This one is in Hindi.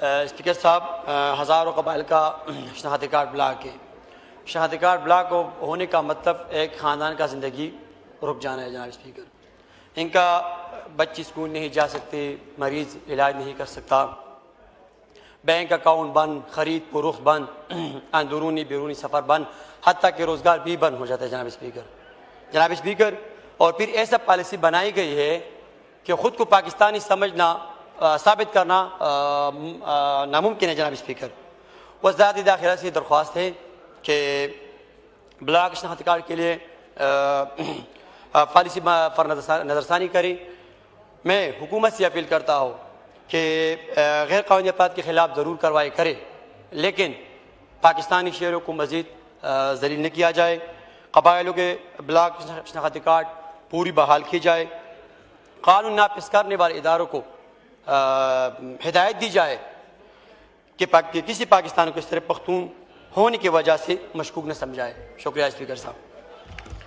स्पीकर साहब, हज़ारों कबाइल का शनाख्ती कार्ड ब्लॉक है। शनाख्ती कार्ड ब्लॉक होने का मतलब एक ख़ानदान का ज़िंदगी रुक जाना है। जनाब स्पीकर, इनका बच्चे स्कूल नहीं जा सकते, मरीज़ इलाज नहीं कर सकता, बैंक अकाउंट बंद, ख़रीद फरोख्त बंद, अंदरूनी बैरूनी सफ़र बंद, हत्ता कि रोज़गार भी बंद हो जाता है। जनाब स्पीकर, और फिर ऐसा पॉलिसी बनाई गई है कि ख़ुद को पाकिस्तानी समझना साबित करना नामुमकिन है। जनाब स्पीकर, वज़ारत दाखिला से दरख्वास्त है कि ब्लॉक शनाख्ती कार्ड के लिए पॉलिसी पर नज़रसानी करें। मैं हुकूमत से अपील करता हूँ कि गैर कानूनी अपराध के ख़िलाफ़ ज़रूर कार्रवाई करे, लेकिन पाकिस्तानी शेरों को मज़ीद ज़लील न किया जाए। कबाइलों के ब्लॉक शनाख्ती कार्ड पूरी बहाल की जाए। कानून नाफिज करने वाले इदारों को हिदायत दी जाए कि किसी पाकिस्तानी को इस तरह पख्तून होने की वजह से मशकूक न समझाए। शुक्रिया स्पीकर साहब।